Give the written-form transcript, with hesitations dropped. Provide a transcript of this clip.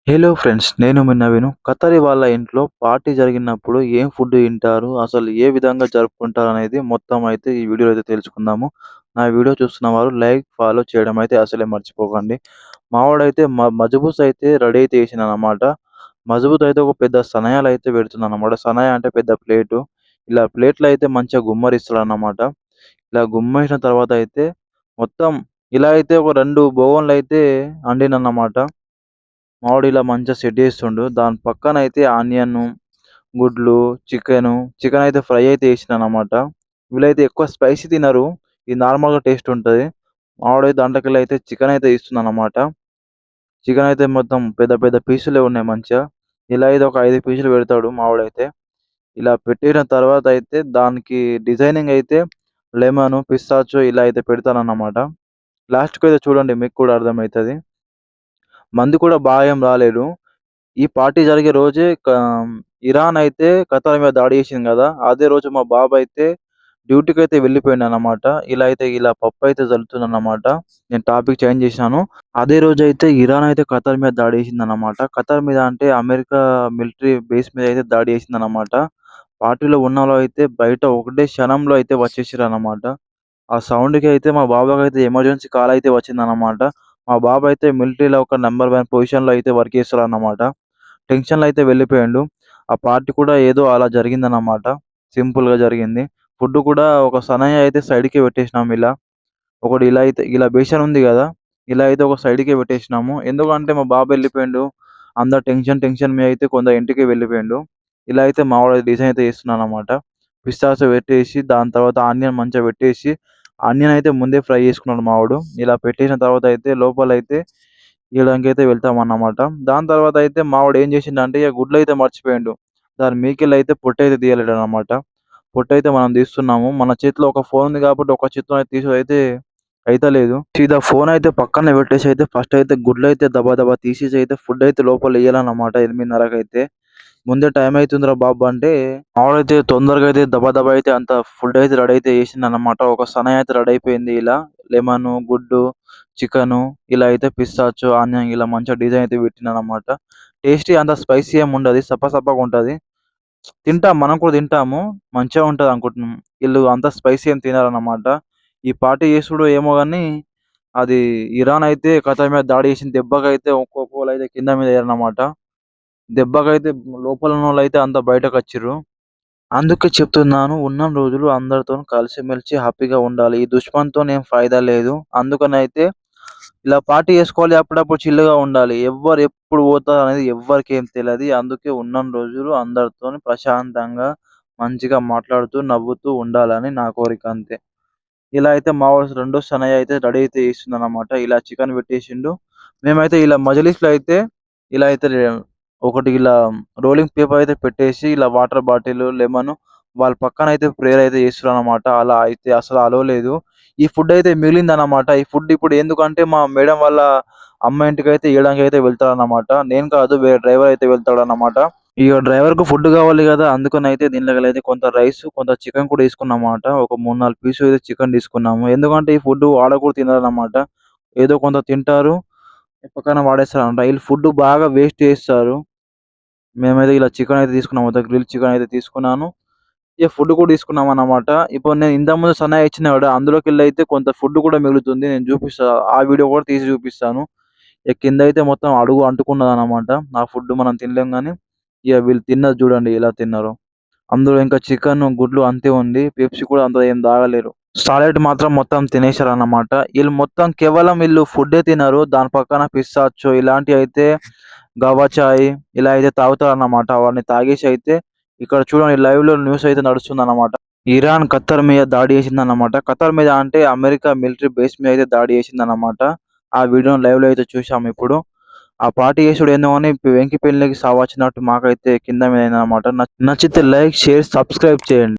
Hello friends, నేను మీ నవీను. ఖతరి వాళ్ళ ఇంట్లో పార్టీ జరిగినప్పుడు ఏం ఫుడ్ తింటారు? అసలు ఏ విధంగా జరుపుకుంటారనేది మొత్తం అయితే ఈ వీడియోలో అయితే తెలుసుకుందాము. నా వీడియో చూస్తున్న వారు లైక్, ఫాలో చేయడం అయితే అసలే మర్చిపోకండి. మావాడైతే మజబూస్ అయితే రెడీ అయితే చేసిండనమాట. మజబూత్ అయితే ఒక పెద్ద సనయాలు అయితే పెడుతుందన్నమాట. సనాయ అంటే పెద్ద ప్లేటు. ఇలా ప్లేట్‌లో అయితే మంచిగా గుమ్మరిస్తాడన్నమాట. ఇలా గుమ్మేసిన తర్వాత అయితే మొత్తం ఇలా అయితే ఒక 2 బగోన్లయితే అండినన్నమాట. మావోడు ఇలా మంచిగా సెట్ చేస్తుండు. దాని పక్కనైతే ఆనియను, గుడ్లు, చికెన్ అయితే ఫ్రై అయితే చేసినాననమాట. వీళ్ళైతే ఎక్కువ స్పైసీ తినరు. ఇది నార్మల్‌గా టేస్ట్ ఉంటది. మావోడైతే దాంట్లోకెళ్ళి అయితే చికెన్ అయితే ఇస్తున్నాననమాట. చికెన్ అయితే మొత్తం పెద్ద పెద్ద పీసులే ఉన్నాయి మంచిగా. ఇలా అయితే ఒక 5 పీసులు పెడతాడు మావోడైతే. ఇలా పెట్టిన తర్వాత అయితే దానికి డిజైనింగ్ అయితే లెమను, పిస్తాచో ఇలా అయితే పెడతానన్నమాట. లాస్ట్‌కైతే చూడండి మీకు కూడా అర్థమైతది. మంది కూడా బాగా ఏం రాలేదు. ఈ పార్టీ జరిగే రోజే ఇరాన్ అయితే ఖతార్ మీద దాడి చేసింది గదా! అదే రోజు మా బాబయితే డ్యూటీకైతే వెళ్ళిపోయిండనమాట. ఇలా పప్పయితే జల్లుతుందన్నమాట. నేను టాపిక్ చేంజ్ చేశాను. అదే రోజైతే ఇరాన్ అయితే ఖతార్ మీద దాడి చేసిందన్నమాట. ఖతార్ మీద అంటే అమెరికా మిలిటరీ బేస్ మీద అయితే దాడి చేసిందన్నమాట. పార్టీలో ఉన్నోళ్ళు అయితే బయట ఒకటే క్షణంలో అయితే వచ్చేసిర్రన్నమాట. ఆ సౌండ్‌కి అయితే మా బాబాకైతే ఎమర్జెన్సీ కాల్ అయితే వచ్చిందన్నమాట. మా బాబయితే మిలిటరీలో ఒక నంబర్ 1 పొజిషన్‌లో అయితే వర్క్ చేస్తాడన్నమాట. టెన్షన్‌లో అయితే వెళ్ళిపోయిండు. ఆ పార్టీ కూడా ఏదో అలా జరిగిందన్నమాట. సింపుల్‌గా జరిగింది. ఫుడ్ కూడా ఒక సనయ్య అయితే సైడ్‌కే పెట్టేసినాం ఇలా. ఒకటి ఇలా అయితే ఇలా బేషన్ ఉంది గదా! ఇలా అయితే ఒక సైడ్‌కే పెట్టేసినాము. ఎందుకంటే మా బాబు వెళ్ళిపోయిండు. అందరు టెన్షన్ మీద అయితే కొందరు ఇంటికి వెళ్ళిపోయిండు. ఇలా అయితే మావోడు డిజైన్ అయితే ఏస్తున్నాడన్నమాట. పిస్తాచో పెట్టేసి దాని తర్వాత ఆనియన్ మంచిగా పెట్టేసి, ఆనియన్ అయితే ముందే ఫ్రై చేసుకున్నాడు మావోడు. ఇలా పెట్టేసిన తర్వాత అయితే లోపలైతే ఇయడానికైతే వెళ్తామన్నమాట. దాని తర్వాత అయితే మావోడు ఏం చేసిండంటే ఇగ గుడ్లయితే మర్చిపోయిండు. దాని మీకెళ్ళైతే పొట్టయితే తీయలేడనమాట. పొట్టయితే మనం తీస్తున్నాము. మన చేతిలో ఒక ఫోన్ ఉంది కాబట్టి ఒక చేత్తోనే తీసుడయితే అయితలేదు. సీదా ఫోన్ అయితే పక్కనే పెట్టేసి అయితే ఫస్ట్ అయితే గుడ్లయితే దబా దబా తీసేసి అయితే ఫుడ్ అయితే లోపల ఎయ్యాలన్నమాట 8:30కైతే. ముందే టైం అయితుందిరా బాబు అంటే మావోడైతే తొందరగా అయితే దబా దబా అయితే అంత ఫుడ్ అయితే రెడీ అయితే చేసిండన్నమాట. ఒక సనాయి అయితే రెడీ అయిపోయింది ఇలా. లెమను, గుడ్డు, చికెను ఇలా అయితే పిస్తాచో, ఆనియన్ ఇలా మంచిగా డిజైన్ అయితే పెట్టిండన్నమాట. టేస్టీ అంత స్పైసీ ఏమి ఉండదు. సప్పసప్పగుంటది. తింటాం. మనం కూడా తింటాము. మంచిగా ఉంటదనుకుంటున్నాం. ఈళ్ళు అంత స్పైసీ ఏం తినరన్నమాట. ఈ పార్టీ చేసుడో ఏమో గాని, అది ఇరాన్ అయితే ఖతార్ మీద దాడి చేసిన దెబ్బకైతే ఒక్కొక్కళ్ళైతే కింద మీద అయ్యారన్నమాట. దెబ్బకైతే లోపలున్నోళ్ళైతే అంతా బయటకొచ్చిర్రు. అందుకే చెప్తున్నాను ఉన్నన్ని రోజులు అందరితోని కలిసిమెలిసి హ్యాపీగా ఉండాలి. ఈ దుష్మన్‌తోని ఏం ఫాయిదా లేదు. అందుకనైతే ఇలా పార్టీ చేసుకోవాలి. అప్పుడప్పుడు చిల్‌గా ఉండాలి. ఎవ్వరు ఎప్పుడు పోతారనేది ఎవ్వరికేం తెలది. అందుకే ఉన్నన్ని రోజులు అందరితోని ప్రశాంతంగా, మంచిగా మాట్లాడుతూ, నవ్వుతూ ఉండాలని నా కోరిక అంతే. ఇలా అయితే మా వాడు రెండో సనయ్య అయితే రెడీ అయితే చేస్తుందన్నమాట. ఇలా చికెన్ పెట్టేసిండు. మేమైతే ఇలా మజిలీస్‌లో అయితే ఇలా అయితే ఒకటి ఇలా రోలింగ్ పేపర్ అయితే పెట్టేసి ఇలా వాటర్ బాటిల్, లెమన్ వాళ్ళ పక్కనైతే ప్రేయర్ అయితే చేస్తుర్రన్నమాట. అలా అయితే అసలు అలో లేదు. ఈ ఫుడ్ అయితే మిగిలిందన్నమాట. ఈ ఫుడ్ ఇప్పుడు ఎందుకంటే మా మేడం వాళ్ళ అమ్మ ఇంటికైతే ఇయ్యడానికైతే వెళ్తారన్నమాట. నేను కాదు వేరే డ్రైవర్ అయితే వెళ్తాడన్నమాట. ఇగ డ్రైవర్‌కి ఫుడ్ కావాలి గదా! అందుకనైతే దీనిలోకెళ్ళైతే కొంత రైసు, కొంత చికెన్ కూడా తీసుకున్నామన్నమాట. ఒక 3, 4 పీసులు చికెన్ తీసుకున్నాము. ఎందుకంటే ఈ ఫుడ్ ఆడ కూడా తినరన్నమాట. ఏదో కొంత తింటారు. పక్కన పడేస్తారన్నమాట. ఈళ్ళు ఫుడ్ బాగా వేస్ట్ చేస్తారు. మేమైతే ఇలా చికెన్ అయితే తీసుకున్నాం. మొత్తం గ్రిల్ చికెన్ అయితే తీసుకున్నాను. ఇగ ఫుడ్ కూడా తీసుకున్నామన్నమాట. ఇప్పుడు నేను ఇంతకు ముందు సన్నాయి ఇచ్చిన గదా! అందులోకెళ్ళైతే కొంత ఫుడ్ కూడా మిగులుతుంది. నేను చూపిస్తా. ఆ వీడియో కూడా తీసి చూపిస్తాను. ఇగ కిందైతే మొత్తం అడుగు అంటుకున్నదన్నమాట. ఆ ఫుడ్ మనం తినలేం గానీ, ఇగ వీళ్ళు తిన్నది చూడండి ఎలా తిన్నారో. అందులో ఇంకా చికెను, గుడ్లు అంతే ఉంది. పెప్సీ కూడా అంత ఏం తాగలేరు. సాలడ్ మాత్రం మొత్తం తినేసారన్నమాట. ఈళ్ళు మొత్తం కేవలం వీళ్ళు ఫుడ్డే తినరు. దాని పక్కన పిస్తాచో ఇలాంటివయితే గవా చాయ్ ఇలా అయితే తాగుతారన్నమాట. అవన్నీ తాగేసి అయితే ఇక్కడ చూడండి లైవ్‌లో న్యూస్ అయితే నడుస్తుందన్నమాట. ఇరాన్ ఖత్తర్ మీద దాడి చేసిందన్నమాట. ఖత్తర్ మీద అంటే అమెరికా మిలిటరీ బేస్ మీద అయితే దాడి చేసిందన్నమాట. ఆ వీడియోని లైవ్‌లో అయితే చూసామిప్పుడు. ఆ పార్టీ చేసుడు ఏందో గాని వెంకి పెళ్ళికి సావొచ్చినట్టు మాకైతే కింద మీద అయిందన్నమాట. నచ్చితే లైక్, షేర్, సబ్స్క్రైబ్ చేయండి.